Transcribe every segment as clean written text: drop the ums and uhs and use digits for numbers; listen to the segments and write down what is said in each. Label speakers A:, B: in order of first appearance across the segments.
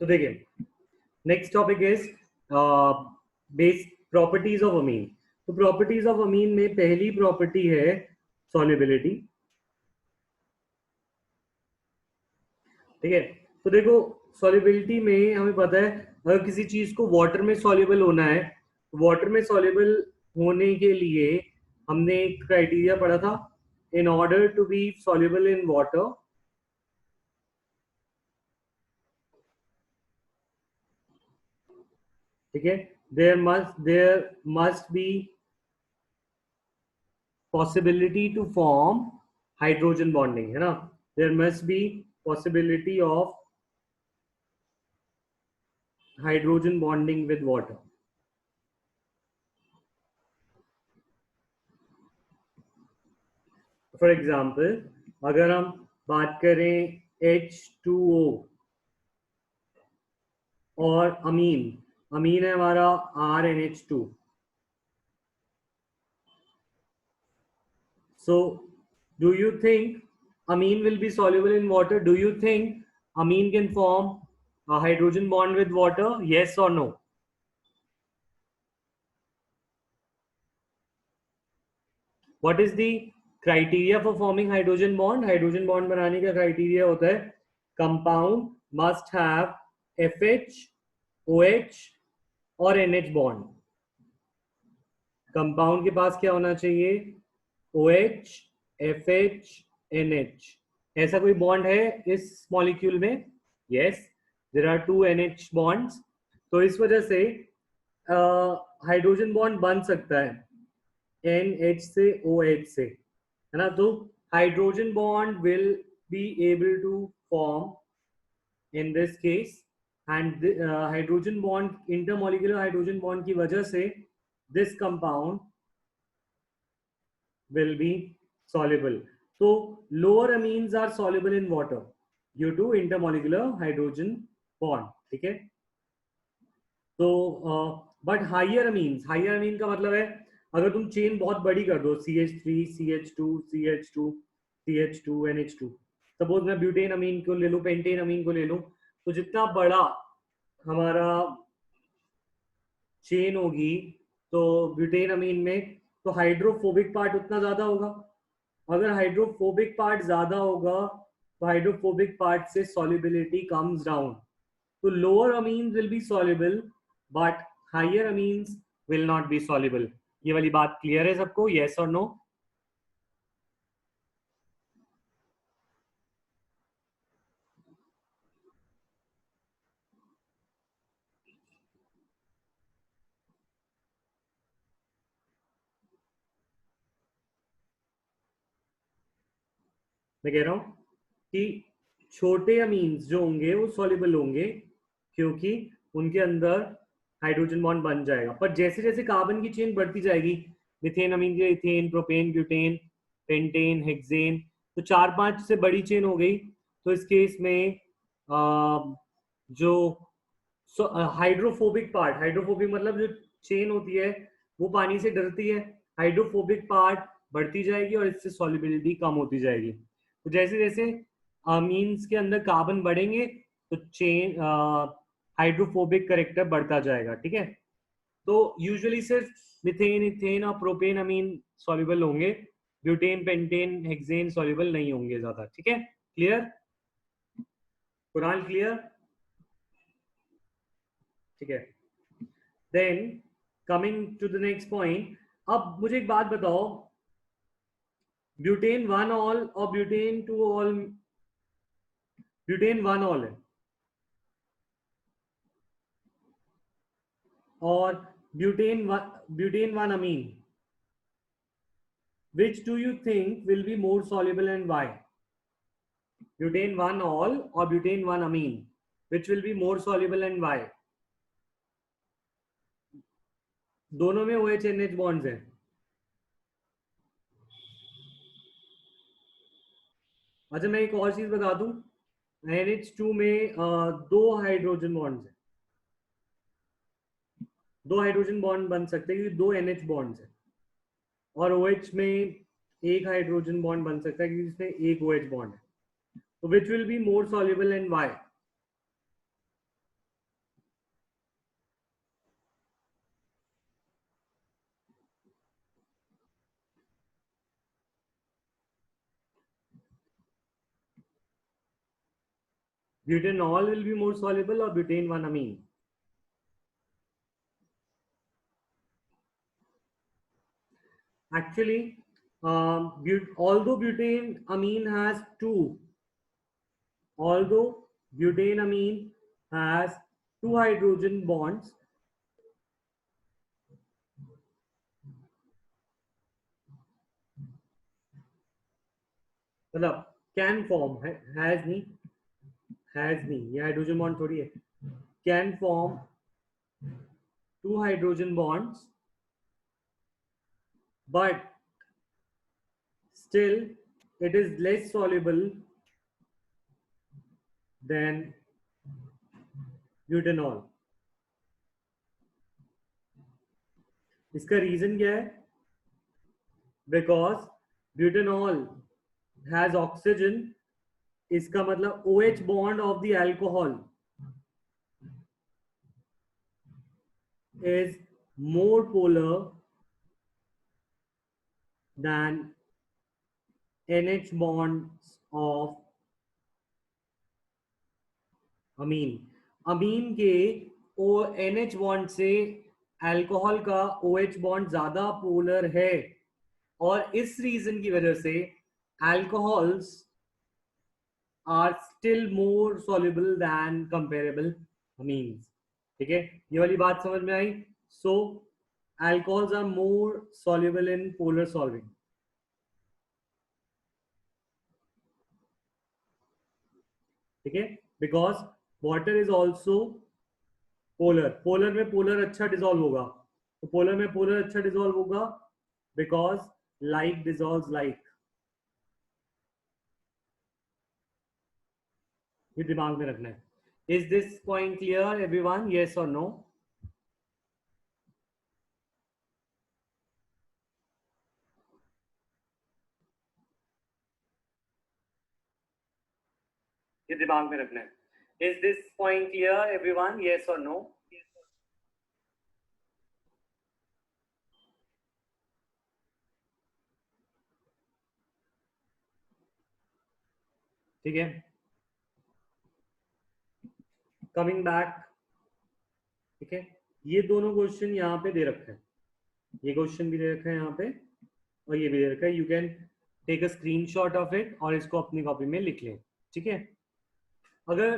A: तो देखिए next topic is base properties of amine. तो प्रॉपर्टीज ऑफ अमीन में पहली प्रॉपर्टी है सॉल्युबिलिटी। ठीक है, तो देखो सॉल्युबिलिटी में हमें पता है अगर किसी चीज को वाटर में सॉल्युबल होना है, वाटर में सॉल्युबल होने के लिए हमने एक क्राइटेरिया पढ़ा था, in order to be soluble in water ठीक है, there must be possibility to form hydrogen bonding, है ना। there must be possibility of hydrogen bonding with water। For example अगर हम बात करें H2O और अमीन, अमीन है हमारा RNH2। so do you think amine will be soluble in water? Do you think amine can form a hydrogen bond with water? Yes or no? What is the criteria for forming hydrogen bond? Hydrogen bond बनाने का criteria होता है compound must have FH, OH और NH bond. Compound के पास क्या होना चाहिए? OH, FH, NH। ऐसा कोई बॉन्ड है इस मॉलिक्यूल में? Yes, there are 2 NH bonds. तो इस वजह से हाइड्रोजन बॉन्ड बन सकता है NH से OH से, है ना। तो hydrogen bond will be able to form in this case, and hydrogen bond intermolecular hydrogen bond की वजह से this compound will be soluble। so lower amines are soluble in water due to intermolecular hydrogen bond। ठीक है, तो but higher amines, higher अमीन का मतलब है अगर तुम चेन बहुत बड़ी कर दो CH3 CH2 CH2 CH2 NH2, suppose मैं ब्यूटेन अमीन को ले लूं, पेंटेन अमीन को ले लूं, तो जितना बड़ा हमारा चेन होगी तो ब्यूटेन अमीन में तो हाइड्रोफोबिक पार्ट उतना ज्यादा होगा। अगर हाइड्रोफोबिक पार्ट ज्यादा होगा तो हाइड्रोफोबिक पार्ट से सॉल्युबिलिटी कम्स डाउन। तो lower amines will be soluble but higher amines will not be soluble. ये वाली बात क्लियर है सबको? यस और नो? मैं कह रहा हूं कि छोटे अमीन्स जो होंगे वो सॉल्युबल होंगे क्योंकि उनके अंदर हाइड्रोजन बॉन्ड बन जाएगा। पर जैसे जैसे कार्बन की चेन बढ़ती जाएगी, मिथेन अमीन के ethane, propane, butane, pentane, hexane, तो 4-5 से बड़ी चेन हो गई। तो इस केस में जो हाइड्रोफोबिक पार्ट, हाइड्रोफोबिक मतलब जो चेन होती है वो पानी से डरती है, हाइड्रोफोबिक पार्ट बढ़ती जाएगी और इससे सॉल्युबिलिटी कम होती जाएगी। तो जैसे जैसे अमीन्स के अंदर कार्बन बढ़ेंगे तो चेन हाइड्रोफोबिक करेक्टर बढ़ता जाएगा। ठीक है, तो यूजुअली सिर्फ मिथेन, इथेन और प्रोपेन अमीन सॉल्युबल होंगे, ब्यूटेन, पेंटेन, हेक्सेन सॉल्युबल नहीं होंगे ज्यादा। ठीक है, क्लियर? कुरान क्लियर? ठीक है, then coming to the next point. अब मुझे एक बात बताओ, ब्यूटेन 1 ऑल और ब्यूटेन 2 ऑल, ब्यूटेन 1 ऑल है और butane 1 amine, which do you think will be more soluble and why? Butane 1 all or butane 1 amine, which will be more soluble and why? दोनों में OH NH bonds हैं। अच्छा मैं एक और चीज बता दूं, NH2 में 2 हाइड्रोजन बॉन्ड्स हैं, 2 हाइड्रोजन बॉन्ड बन सकते हैं क्योंकि 2 NH बॉन्ड्स हैं, और OH में एक हाइड्रोजन बॉन्ड बन सकता है क्योंकि इसमें एक OH बॉन्ड है। तो which will be more soluble and why? Butanol will be more soluble or butane 1 amine? Actually, although butane amine has although butane amine has two hydrogen bonds, मतलब can form has नहीं, ये hydrogen bond थोड़ी है, can form two hydrogen bonds, but still it is less soluble than butanol. इसका reason क्या है? Because butanol has oxygen, इसका मतलब OH bond of the alcohol is more polar than NH bonds of amine. Amine के NH bond से alcohol का OH bond ज्यादा polar है, और इस रीजन की वजह से alcohols are still more soluble than comparable amines. ठीक है, ये वाली बात समझ में आई? So alcohols are more soluble in polar solvent. ठीक है, because water is also polar. Polar में पोलर अच्छा डिसॉल्व होगा, तो पोलर में पोलर अच्छा डिसॉल्व होगा बिकॉज लाइक डिसॉल्व्स लाइक. ये दिमाग में रखना है. Is this point clear everyone? Yes और नो? ये दिमाग में रखना है. Is this point clear everyone? Yes और नो? ठीक है, कमिंग बैक. ठीक है, ये दोनों क्वेश्चन यहाँ पे दे रखे हैं, ये क्वेश्चन भी दे रखा है यहाँ पे, और ये भी दे रखा है. You can take a screenshot of it और इसको अपनी कॉपी में लिख लें. ठीक है, अगर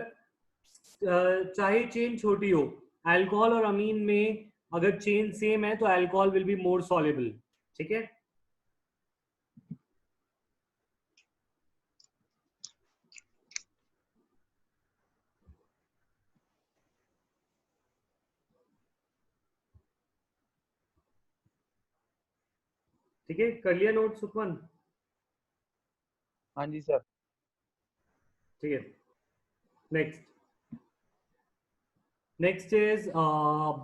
A: चाहे चेन छोटी हो, अल्कोहल और अमीन में अगर चेन सेम है तो alcohol will be more soluble. ठीक है, ठीक है, कर लिया नोट सुखमन?
B: हाँ जी सर.
A: ठीक है, next is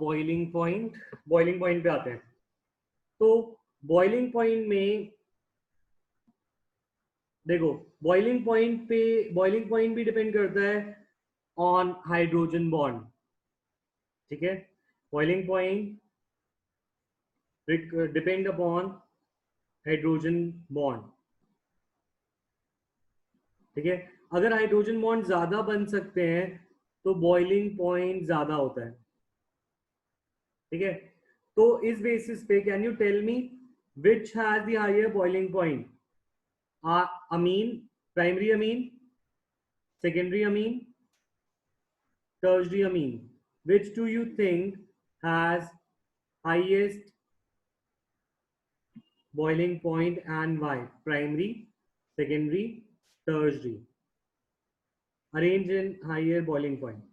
A: boiling point. Boiling point पे आते हैं. तो बॉइलिंग पॉइंट में देखो, बॉइलिंग पॉइंट भी डिपेंड करता है ऑन हाइड्रोजन बॉन्ड. ठीक है, boiling point depend upon hydrogen bond. ठीक है, अगर हाइड्रोजन बॉन्ड ज्यादा बन सकते हैं तो बॉइलिंग पॉइंट ज्यादा होता है. ठीक है, तो इस बेसिस पे can you tell me which has the higher boiling point? Amine, primary amine, secondary amine, tertiary amine. Which do you think has highest boiling point and why? Primary, secondary, tertiary. Arrange in higher boiling point.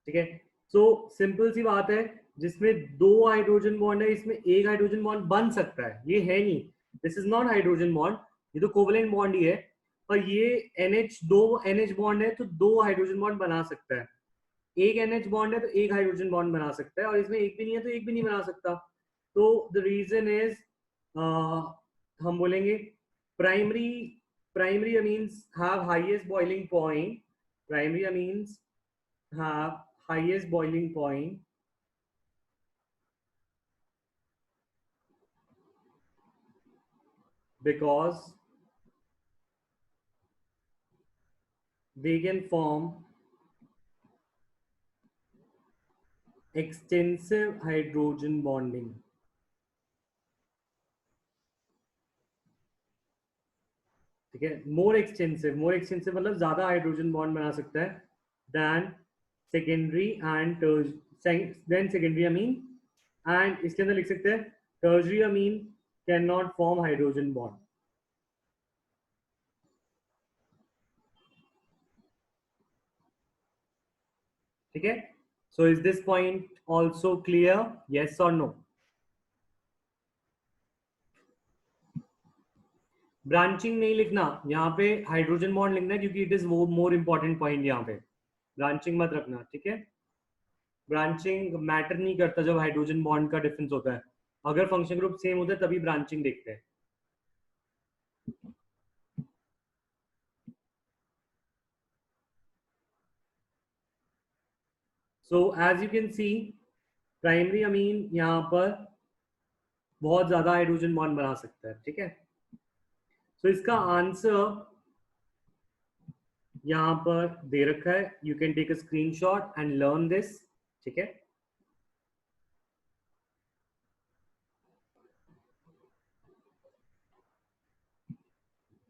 A: ठीक है, so simple सी बात है, जिसमें दो hydrogen bond है इसमें एक hydrogen bond बन सकता है, ये है नहीं, this is not hydrogen bond, ये तो कोवलेंट बॉन्ड ही है. और ये NH दो NH बॉन्ड है तो दो हाइड्रोजन बॉन्ड बना सकता है. एक NH बॉन्ड है तो एक हाइड्रोजन बॉन्ड बना सकता है, और इसमें एक भी नहीं है तो एक भी नहीं बना सकता. तो द रीजन इज हम बोलेंगे primary amines have highest boiling point. Primary amines have highest boiling point because they can form extensive hydrogen bonding. ठीक है, मोर एक्सटेंसिव मतलब ज्यादा हाइड्रोजन बॉन्ड बना सकता है then secondary and then secondary amine, and इसके अंदर लिख सकते हैं tertiary amine can not form hydrogen bond. ठीक है, so is this point also clear, yes और नो? ब्रांचिंग नहीं लिखना यहाँ पे, हाइड्रोजन बॉन्ड लिखना है क्योंकि इट इज वो मोर इंपॉर्टेंट पॉइंट यहाँ पे. ब्रांचिंग मत रखना, ठीक है? ब्रांचिंग मैटर नहीं करता जब हाइड्रोजन बॉन्ड का डिफरेंस होता है. अगर फंक्शन ग्रुप सेम होता है तभी ब्रांचिंग देखते हैं. So as you can see primary amine यहाँ पर बहुत ज्यादा हाइड्रोजन बॉन्ड बना सकता है. ठीक है, सो इसका आंसर यहाँ पर दे रखा है, you can take a screenshot and learn this. ठीक है,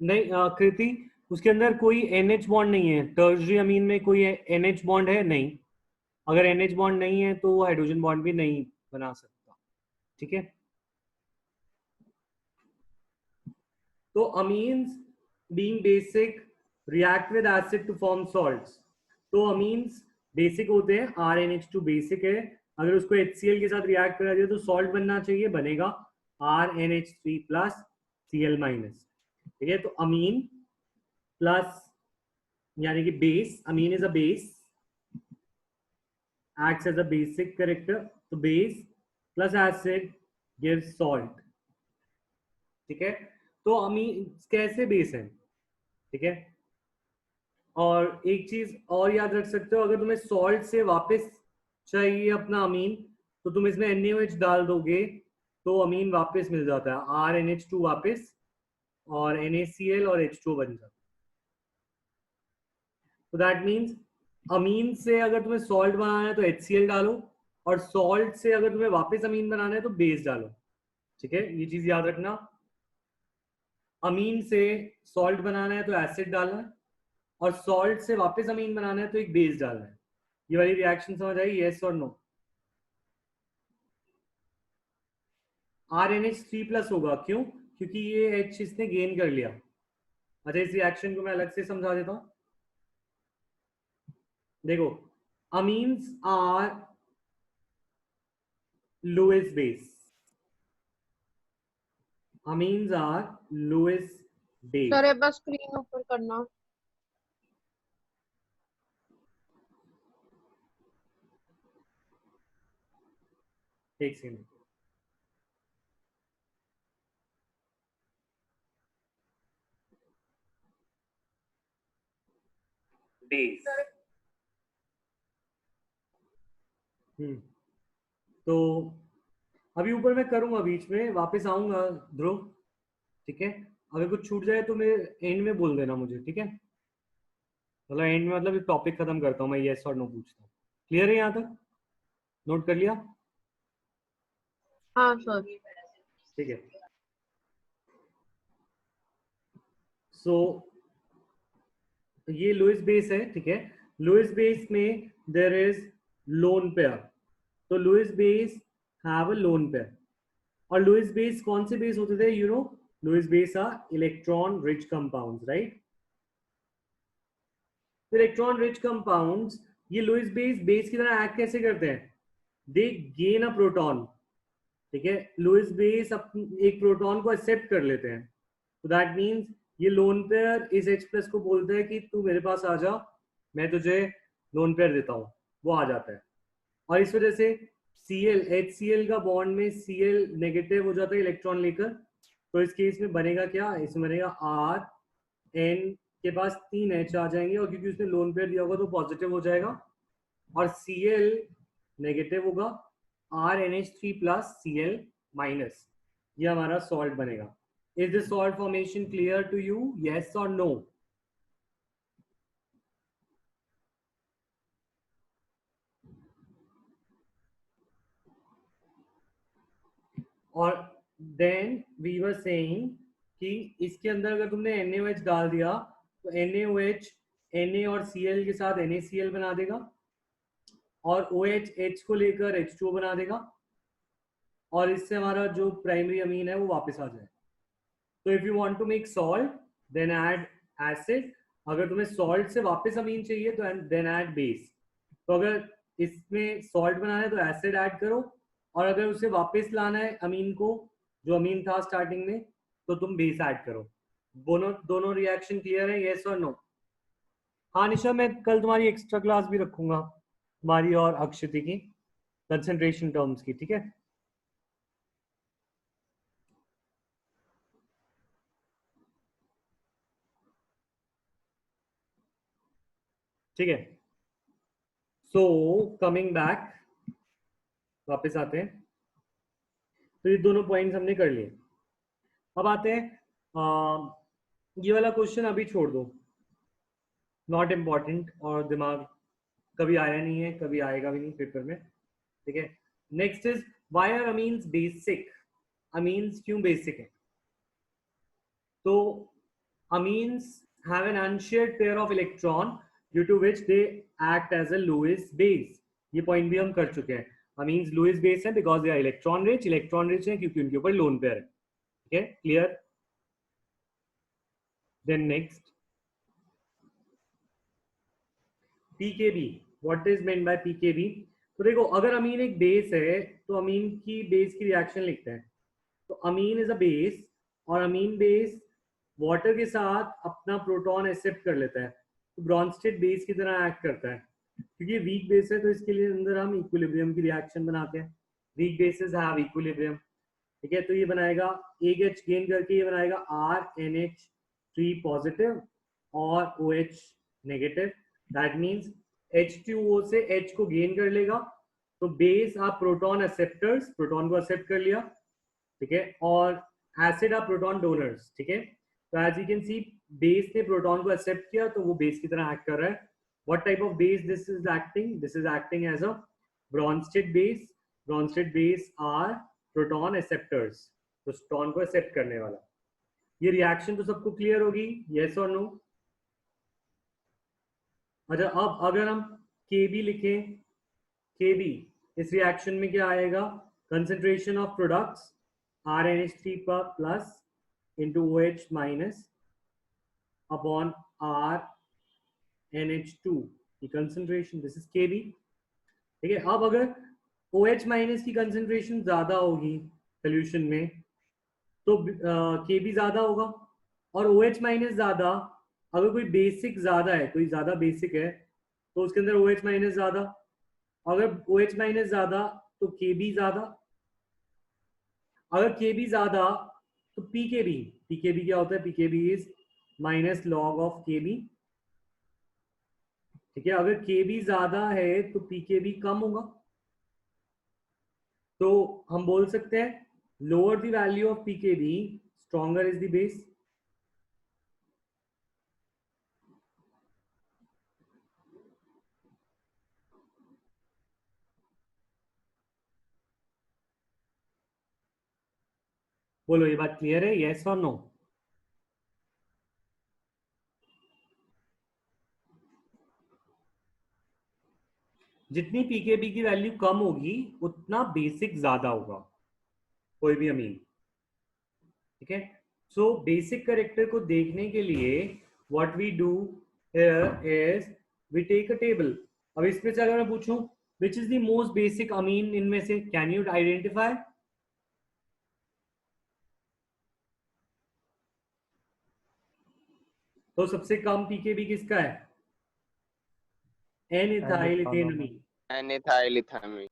A: नहीं कृति, उसके अंदर कोई NH बॉन्ड नहीं है. टर्शरी अमीन में कोई NH बॉन्ड है नहीं. अगर NH बॉन्ड नहीं है तो हाइड्रोजन बॉन्ड भी नहीं बना सकता. ठीक है, तो amines being basic react with acid to form salts. तो अमीन्स बेसिक होते हैं, RNH2 बेसिक है, अगर उसको HCl के साथ रिएक्ट करा दिया तो सॉल्ट बनना चाहिए, बनेगा RNH3 प्लस Cl माइनस. ठीक है, तो अमीन प्लस यानी कि base, amine is a base, acts as a basic character, तो base plus acid gives salt. ठीक है, तो अमीन कैसे बेस है. ठीक है, और एक चीज और याद रख सकते हो, अगर तुम्हें सॉल्ट से वापस चाहिए अपना अमीन तो तुम इसमें NaOH डाल दोगे तो अमीन वापस मिल जाता है, RNH2 वापस, और NaCl और H2 बन जाता है. तो दैट मीन्स अमीन से अगर तुम्हें सॉल्ट बनाना है तो HCl डालो, और सॉल्ट से अगर तुम्हें वापस अमीन बनाना है तो बेस डालो. ठीक है, ये चीज याद रखना. अमीन से सॉल्ट बनाना है तो एसिड डालना है, और सॉल्ट से वापस अमीन बनाना है तो एक बेस डालना है. ये वाली रिएक्शन समझ आई, येस और नो? RNH3 प्लस होगा, क्यों? क्योंकि ये H इसने गेन कर लिया. अच्छा, इस रिएक्शन को मैं अलग से समझा देता हूं. देखो, amines are lowest base, amines are lowest base.
B: Sir बस स्क्रीन ऊपर करना.
A: एक सेकंड. बेस. तो अभी ऊपर मैं करूंगा, बीच में वापस आऊंगा ध्रुव. ठीक है, अगर कुछ छूट जाए तो मेरे एंड में बोल देना मुझे. ठीक है, मतलब एंड में मतलब टॉपिक खत्म करता हूँ मैं, यस और नो पूछता हूँ. क्लियर है यहाँ तक? नोट कर लिया?
B: हाँ सर.
A: ठीक है, सो ये लुइस बेस है. ठीक है, लुइस बेस में देयर इज लोन पेयर, तो Lewis base have a lone pair. और लुइस बेस कौन से बेस होते थे, you know? Lewis base are electron rich compounds, right? Electron rich compounds, ये लुइस बेस बेस की तरह एक्ट कैसे करते हैं? They gain a proton. ठीक है, लुइस बेस एक प्रोटॉन को एक्सेप्ट कर लेते हैं, तो दैट मींस ये लोन पेयर इस H प्लस को बोलते हैं कि तू मेरे पास आ जा, मैं तुझे लोन पेयर देता हूँ, वो आ जाता है. और इस वजह से Cl HCl का बॉन्ड में Cl नेगेटिव हो जाता है इलेक्ट्रॉन लेकर, तो इस केस में बनेगा क्या, इसमें बनेगा R N के पास 3 H आ जाएंगे, और क्योंकि उसने लोन पेयर दिया होगा तो पॉजिटिव हो जाएगा, और Cl नेगेटिव होगा, RNH3 प्लस Cl माइनस, ये हमारा सॉल्ट बनेगा. Is this salt formation clear to you? Yes और नो? और देन वी वर सेइंग कि इसके अंदर अगर तुमने NaOH डाल दिया तो NaOH Na और Cl के साथ NaCl बना देगा और OH H को लेकर H2O बना देगा और इससे हमारा जो प्राइमरी अमीन है वो वापस आ जाए. तो if you want to make salt then add acid. अगर तुम्हें सॉल्ट से वापस अमीन चाहिए तो देन ऐड बेस. तो अगर इसमें सॉल्ट बनाना है तो एसिड ऐड करो, और अगर उसे वापस लाना है अमीन को, जो अमीन था स्टार्टिंग में, तो तुम बेस ऐड करो. दोनों दोनों रिएक्शन क्लियर है? यस और नो? हाँ निशा, मैं कल तुम्हारी एक्स्ट्रा क्लास भी रखूंगा, तुम्हारी और अक्षति की, कंसंट्रेशन टर्म्स की. ठीक है? ठीक है. सो कमिंग बैक, वापस आते हैं. तो ये दोनों पॉइंट्स हमने कर लिए. अब आते हैं ये वाला क्वेश्चन अभी छोड़ दो, नॉट इम्पॉर्टेंट, और दिमाग कभी आया नहीं है, कभी आएगा भी नहीं पेपर में. ठीक है? Next is why are amines basic. Amines क्यों बेसिक है? तो amines have an unshared pair of electron due to which they act as a Lewis base. ये पॉइंट भी हम कर चुके हैं. अमीन्स लुईस बेस है because they are electron rich. Electron rich है क्योंकि उनके ऊपर लोन पेयर है. ठीक है? Clear? Then next, pKb. What is meant by pKb? तो देखो, अगर अमीन एक बेस है तो अमीन की बेस की रिएक्शन लिखते हैं. तो अमीन इज अ बेस, और अमीन बेस वाटर के साथ अपना प्रोटॉन एक्सेप्ट कर लेता है, तो ब्रॉन्स्टेड बेस की तरह एक्ट करता है. क्योंकि वीक बेस है तो इसके लिए अंदर हम इक्विलिब्रियम की रिएक्शन बनाते हैं. Weak bases have equilibrium. ठीक है? तो ये बनाएगा एक एच गेन करके, ये बनाएगा RNH3 पॉजिटिव और OH negative. That means H2O से H को गेन कर लेगा, तो बेस आप प्रोटॉन एक्सेप्टर्स, प्रोटॉन को एक्सेप्ट कर लिया. ठीक है? और एसिड आप प्रोटॉन डोनर्स. ठीक है? तो as you can see, base ने प्रोटॉन को एक्सेप्ट किया तो वो बेस की तरह एक्ट कर रहा है. What type of base this is acting? This is acting as a Bronsted base. Bronsted base are proton acceptors, तो प्रोटॉन को एक्सेप्ट करने वाला. ये रिएक्शन तो सबको क्लियर होगी? यस और नो? अच्छा, अब अगर हम Kb लिखें, Kb इस रिएक्शन में क्या आएगा? Concentration of products RNH3 plus into OH minus upon RNH2 की कंसेंट्रेशन. This is Kb. ठीक है? अब अगर OH माइनस की कंसेंट्रेशन ज्यादा होगी सोल्यूशन में तो Kb ज्यादा होगा, और OH माइनस ज्यादा, अगर कोई बेसिक ज्यादा है, कोई ज्यादा बेसिक है तो उसके अंदर OH माइनस ज्यादा. अगर OH माइनस ज्यादा तो Kb ज्यादा. अगर Kb ज्यादा तो pKb. pKb क्या होता है? pKb is minus log of Kb. ठीक है? अगर Kb ज्यादा है तो pKb कम होगा. तो हम बोल सकते हैं lower the value of pKb stronger is the base. बोलो, ये बात क्लियर है? यस और नो? जितनी पीकेबी की वैल्यू कम होगी उतना बेसिक ज्यादा होगा कोई भी अमीन. ठीक है? सो बेसिक कैरेक्टर को देखने के लिए what we do here is we take a table. अब इसमें से अगर मैं पूछूं which is the most basic amine इनमें से, कैन यू आइडेंटिफाई? तो सबसे कम पीकेबी किसका है? N ethyl ethane amine.
C: N-ethylethamine.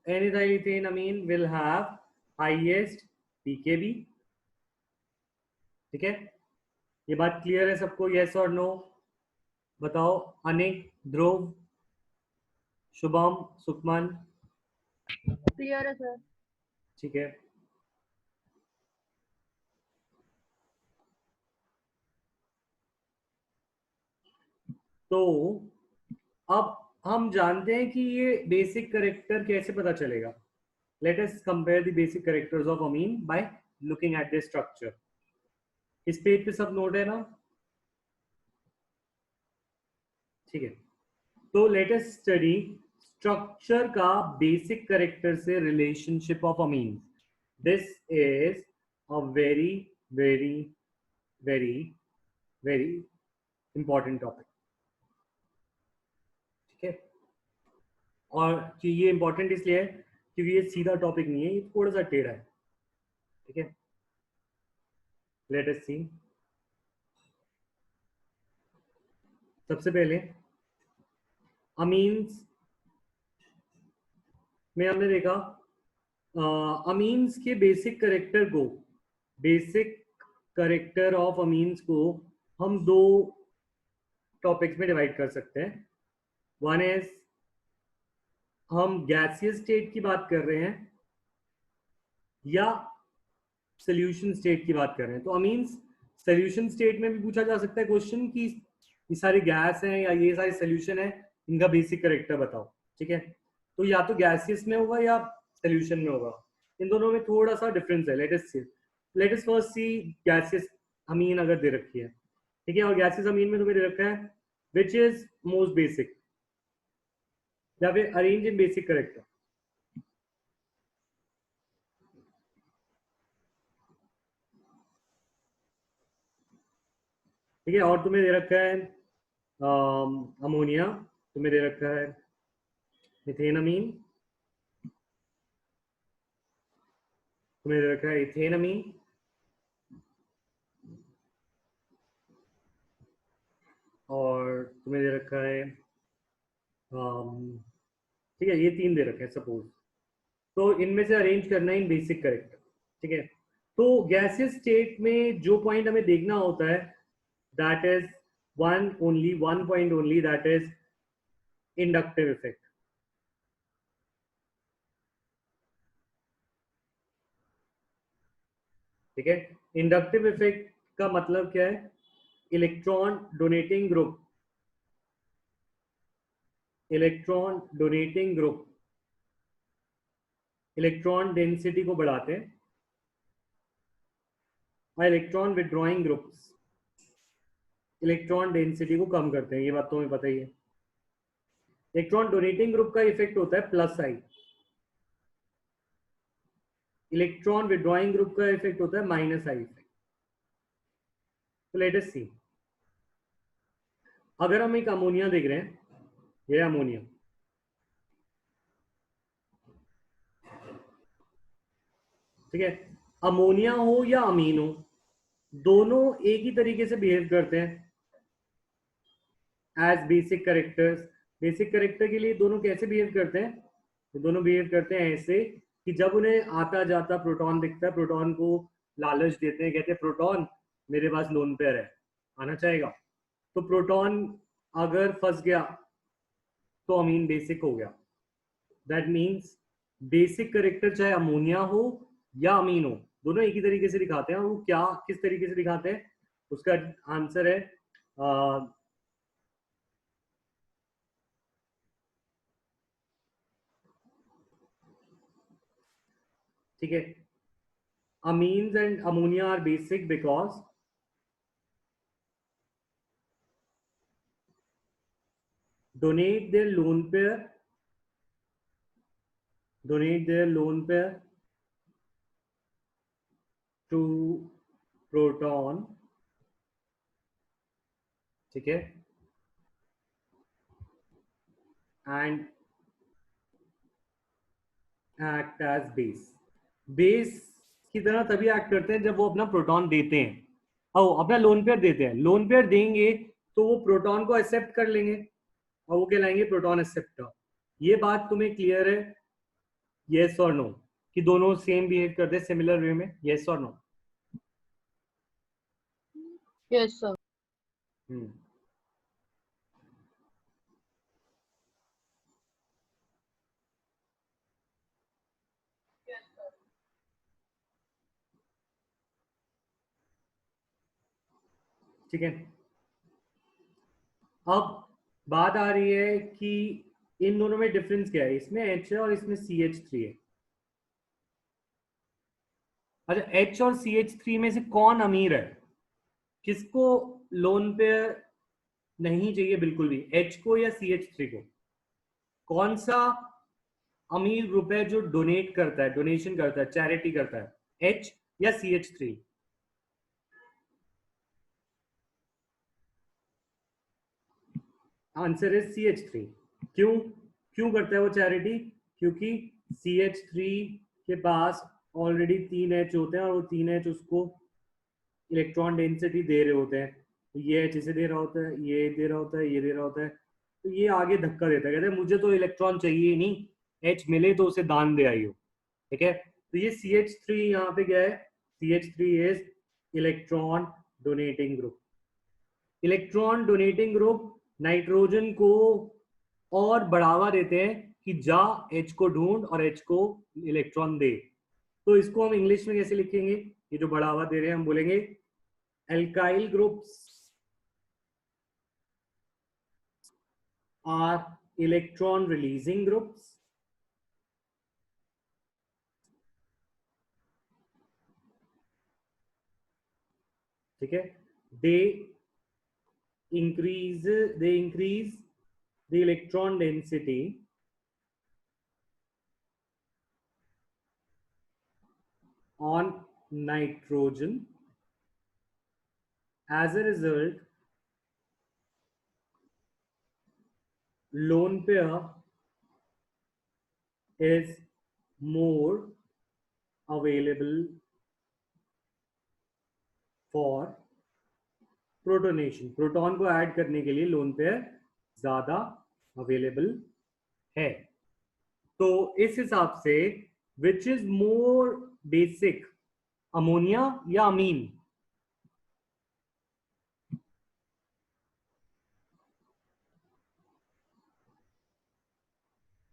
A: N ethyl ethane amine will have highest pKb. ठीक है? ये बात क्लियर है सबको? यस और नो? बताओ अनेक, ध्रुव. शुभम, सुखमान,
B: क्लियर है सर।
A: ठीक है। तो अब हम जानते हैं कि ये बेसिक कैरेक्टर कैसे पता चलेगा। Let us compare the basic characters of amine by looking at the structure. इस पेज पे सब नोट है ना? ठीक है। तो लेट अस स्टडी स्ट्रक्चर का बेसिक कैरेक्टर से relationship of amine. This is a very very very very important topic. ठीक है। और कि ये इंपॉर्टेंट इसलिए है क्योंकि ये सीधा टॉपिक नहीं है, ये थोड़ा सा टेढ़ा है। ठीक है। लेट अस सी। सबसे पहले अमीन्स में हमने देखा अमीन्स के बेसिक करेक्टर को, बेसिक करेक्टर ऑफ अमीन्स को हम दो टॉपिक्स में डिवाइड कर सकते हैं। वन इज हम गैसियस स्टेट की बात कर रहे हैं या सोल्यूशन स्टेट की बात कर रहे हैं। तो अमीन्स सोल्यूशन स्टेट में भी पूछा जा सकता है क्वेश्चन कि ये सारे गैस हैं या ये सारे सोल्यूशन है, इनका बेसिक करेक्टर बताओ। ठीक है। तो या तो गैसियस में होगा या सोल्यूशन में होगा, इन दोनों में थोड़ा सा डिफरेंस है। लेट अस फर्स्ट सी गैसियस अमीन अगर दे रखी है। ठीक है। और गैसियस अमीन में तुम्हें दे रखा है विच इज मोस्ट बेसिक, या फिर अरेंज इन बेसिक करेक्टर। ठीक है। और तुम्हें दे रखा है अमोनिया, तुम्हें दे रखा है मिथेन अमीन, तुम्हें दे रखा है इथेन अमीन, और तुम्हें दे रखा है ठीक है, ये तीन दे रखे हैं सपोज। तो इनमें से अरेंज करना है इन बेसिक करेक्टर। ठीक है। तो गैसियस स्टेट में जो पॉइंट हमें देखना होता है that is one point only, that is inductive effect. ठीक है। इंडक्टिव इफेक्ट का मतलब क्या है? Electron donating group, electron donating group electron density को बढ़ाते हैं और electron withdrawing groups electron density को कम करते हैं। ये बात तो हमें पता ही है। इलेक्ट्रॉन डोनेटिंग ग्रुप का इफेक्ट होता है प्लस आई, इलेक्ट्रॉन विड्रॉइंग ग्रुप का इफेक्ट होता है माइनस आई इफेक्ट। तो लेट अस सी। अगर हम एक अमोनिया देख रहे हैं, ये अमोनिया, ठीक है। अमोनिया हो या अमीन हो, दोनों एक ही तरीके से बिहेव करते हैं as basic characters. Basic character के लिए दोनों कैसे बिहेव करते हैं? तो दोनों बिहेव करते हैं ऐसे कि जब उन्हें आता जाता प्रोटॉन दिखता है, प्रोटॉन को लालच देते हैं, कहते हैं प्रोटॉन मेरे पास लोन पेयर है, आना चाहेगा। तो प्रोटॉन अगर फंस गया तो अमीन बेसिक हो गया। दैट मीन्स बेसिक करेक्टर चाहे अमोनिया हो या अमीन हो, दोनों एक ही तरीके से दिखाते हैं। और वो क्या किस तरीके से दिखाते हैं, उसका आंसर है ठीक है। amines and ammonia are basic because donate their lone pair to proton, ठीक है, and act as base की तरह तभी एक्ट करते हैं जब वो अपना प्रोटॉन देते हैं, और अपना लोन पेयर देते हैं। लोन पेयर देंगे तो वो प्रोटॉन को एक्सेप्ट कर लेंगे और वो कहलाएंगे प्रोटॉन एक्सेप्टर। ये बात तुम्हें क्लियर है? यस और नो कि दोनों सेम बिहेव करते हैं सिमिलर वे में? यस और नो?
B: Yes sir.
A: ठीक है, अब बात आ रही है कि इन दोनों में डिफरेंस क्या है, इसमें H है और इसमें CH3 है। अच्छा, H और CH3 में से कौन अमीर है, किसको लोन पे नहीं चाहिए बिल्कुल भी, H को या CH3 को? कौन सा अमीर ग्रुप है जो डोनेट करता है, डोनेशन करता है, चैरिटी करता है, H या CH3? Answer is CH3। क्यों क्यों करता है वो चैरिटी? क्योंकि CH3 के पास ऑलरेडी 3H होते हैं और वो 3H उसको इलेक्ट्रॉन डेंसिटी दे रहे होते हैं, तो ये H इसे दे रहा होता है, ये दे रहा होता है, ये दे रहा होता है, तो ये आगे धक्का देता है, कहते हैं मुझे तो इलेक्ट्रॉन चाहिए ही नहीं, H मिले तो उसे दान दे आई हो। ठीक है, तो ये CH3 यहाँ पे क्या है, CH3 is electron donating group. Electron donating group nitrogen को और बढ़ावा देते हैं कि जा H को ढूंढ और H को इलेक्ट्रॉन दे। तो इसको हम इंग्लिश में कैसे लिखेंगे, ये जो बढ़ावा दे रहे हैं हम बोलेंगे alkyl groups are electron releasing groups ठीक है, they increase the electron density on nitrogen. As a result, lone pair is more available for protonation, proton को ऐड करने के लिए लोन पेयर ज्यादा अवेलेबल है। तो इस हिसाब से विच इज मोर बेसिक, अमोनिया या अमीन?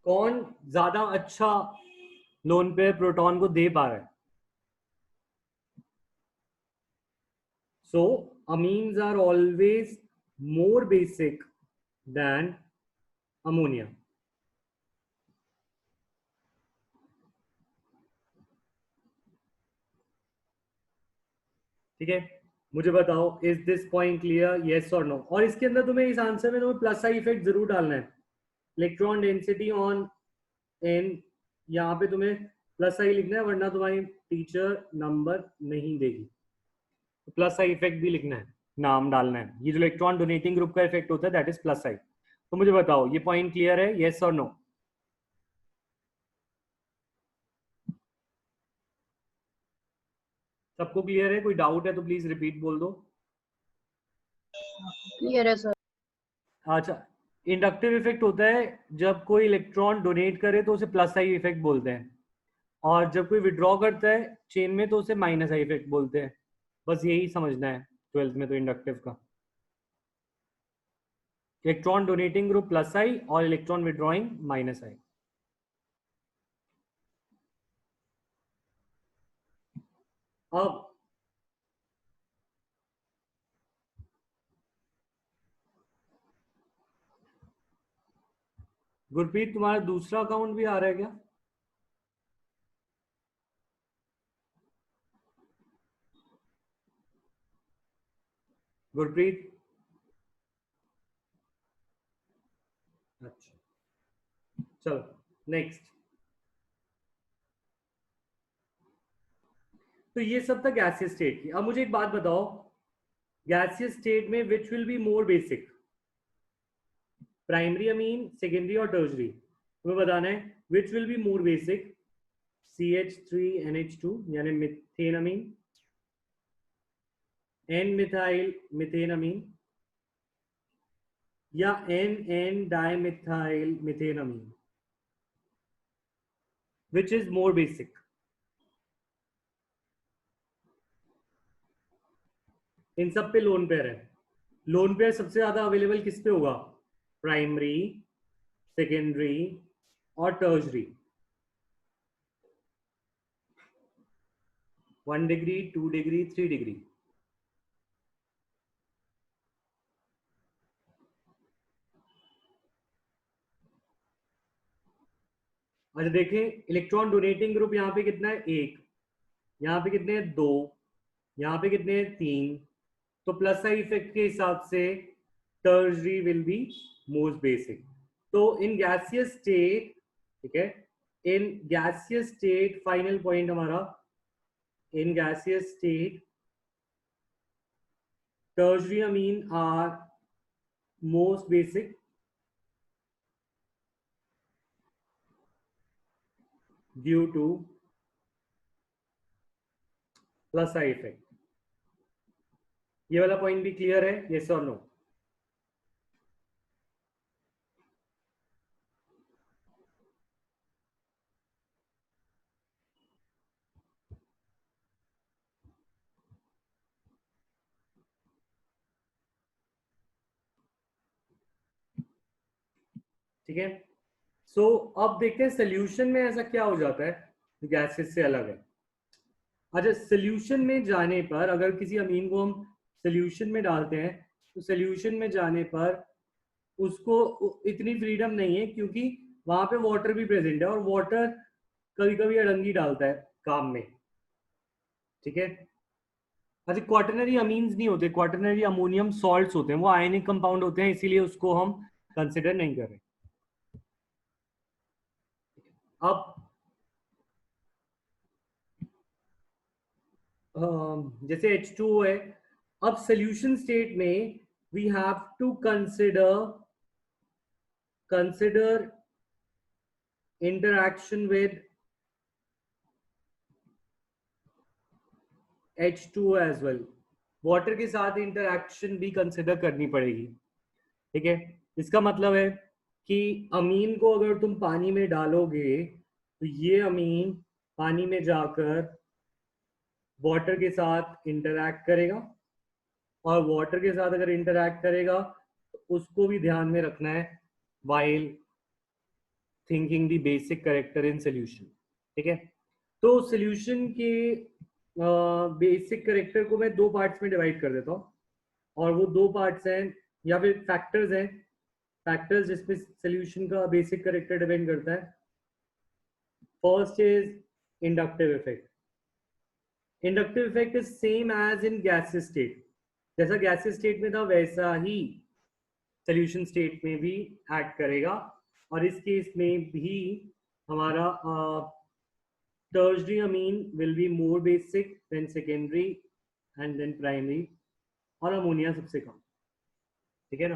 A: कौन ज्यादा अच्छा लोन पेयर प्रोटॉन को दे पा रहा है? So amines are always more basic than ammonia. ठीक है, मुझे बताओ is this point clear, yes और नो? और इसके अंदर तुम्हें इस आंसर में तुम्हें प्लस आई इफेक्ट जरूर डालना है, इलेक्ट्रॉन डेंसिटी ऑन एन, यहाँ पे तुम्हें प्लस आई लिखना है वरना तुम्हारी टीचर नंबर नहीं देगी। तो प्लस आई इफेक्ट भी लिखना है, नाम डालना है, ये जो इलेक्ट्रॉन डोनेटिंग ग्रुप का इफेक्ट होता है दैट इज प्लस आई। तो मुझे बताओ ये पॉइंट क्लियर है, येस और नो? सबको क्लियर है? कोई डाउट है तो प्लीज रिपीट बोल दो।
B: क्लियर है सर।
A: अच्छा, इंडक्टिव इफेक्ट होता है जब कोई इलेक्ट्रॉन डोनेट करे तो उसे प्लस आई इफेक्ट बोलते हैं, और जब कोई विड्रॉ करता है चेन में तो उसे माइनस आई इफेक्ट बोलते हैं। बस यही समझना है 12th में तो इंडक्टिव का, इलेक्ट्रॉन डोनेटिंग ग्रुप प्लस आई और इलेक्ट्रॉन विड्रॉइंग माइनस आई। अब गुरप्रीत तुम्हारा दूसरा अकाउंट भी आ रहा है क्या? गुरप्रीत, अच्छा चलो नेक्स्ट। तो ये सब था गैसियस स्टेट की। अब मुझे एक बात बताओ, गैसियस स्टेट में which will be more basic, primary amine, secondary और टर्शरी? तुम्हें बताना है which will be more basic, CH3NH2 यानी methane amine, N methyl methane amine, या NN dimethyl methane amine? Which is more basic? इन सब पे लोन पेयर है, लोन पेयर सबसे ज्यादा अवेलेबल किस पे होगा, प्राइमरी, सेकेंडरी और टर्शरी। 1 degree, 2 degree, 3 degree. अच्छा देखें, इलेक्ट्रॉन डोनेटिंग ग्रुप यहाँ पे कितना है 1, यहाँ पे कितने हैं 2, यहाँ पे कितने हैं 3, तो प्लस आई इफेक्ट के हिसाब से tertiary will be most basic. तो इन गैसियस स्टेट, ठीक है, in gaseous state final point हमारा, in gaseous state tertiary amine are most basic due to plus I effect। ये वाला पॉइंट भी क्लियर है, yes और no? ठीक है, सो अब देखते हैं सोल्यूशन में ऐसा क्या हो जाता है जो गैसेस से अलग है। अच्छा, सोल्यूशन में जाने पर अगर किसी अमीन को हम सोल्यूशन में डालते हैं तो सोल्यूशन में जाने पर उसको इतनी फ्रीडम नहीं है, क्योंकि वहां पे वाटर भी प्रेजेंट है और वाटर कभी कभी अड़ंगी डालता है काम में। ठीक है, अच्छा क्वाटरनरी अमीन्स नहीं होते, क्वाटरनरी अमोनियम सॉल्ट्स होते हैं, वो आयनिक कंपाउंड होते हैं, इसीलिए उसको हम कंसिडर नहीं कर रहे। अब जैसे H2O है, अब सोल्यूशन स्टेट में we have to consider interaction with H2O as well, water के साथ इंटरैक्शन भी कंसिडर करनी पड़ेगी। ठीक है, इसका मतलब है कि अमीन को अगर तुम पानी में डालोगे तो ये अमीन पानी में जाकर वाटर के साथ इंटरैक्ट करेगा, और वाटर के साथ अगर इंटरैक्ट करेगा तो उसको भी ध्यान में रखना है while thinking the basic character in solution। ठीक है, तो सॉल्यूशन के बेसिक कैरेक्टर को मैं दो पार्ट्स में डिवाइड कर देता हूँ, और वो दो पार्ट्स हैं या फिर फैक्टर्स हैं, फैक्टर्स जिसपे सॉल्यूशन का बेसिक कैरेक्टर डिपेंड करता है। First is inductive effect. Inductive effect is same as in gaseous state, जैसा गैसियस स्टेट में था वैसा ही सॉल्यूशन स्टेट में भी एक्ट करेगा, और इस केस में भी हमारा tertiary amine will be more basic than secondary and then primary, और अमोनिया सबसे कम। ठीक है ना,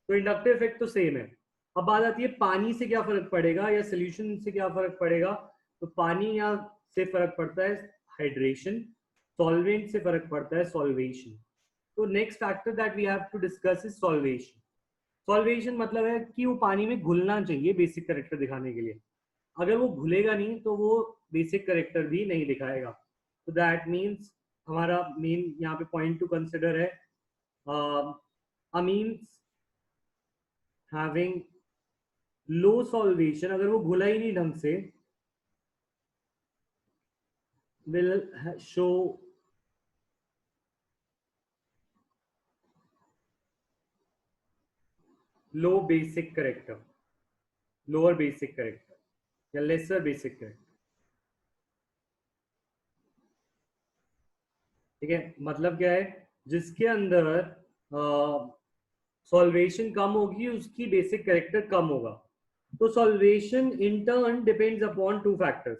A: तो इंडक्टिव इफेक्ट तो सेम है। अब बात आती है पानी से क्या फर्क पड़ेगा या सोल्यूशन से क्या फर्क पड़ेगा, तो पानी या से फर्क पड़ता है हाइड्रेशन, सॉल्वेंट से फर्क पड़ता है सॉल्वेशन। तो next factor that we have to discuss is solvation. Solvation मतलब है कि वो पानी में घुलना चाहिए बेसिक कैरेक्टर दिखाने के लिए, अगर वो घुलेगा नहीं तो वो बेसिक कैरेक्टर भी नहीं दिखाएगा। तो दैट मीन्स हमारा मेन यहाँ पे पॉइंट टू कंसिडर है अमीन्स हैविंग लो सॉल्वेशन, अगर वो घुला ही नहीं ढंग से will show low basic character, lower basic character या lesser basic character। ठीक है, मतलब क्या है, जिसके अंदर सॉल्वेशन कम होगी उसकी बेसिक कैरेक्टर कम होगा। तो solvation in turn depends upon two factors.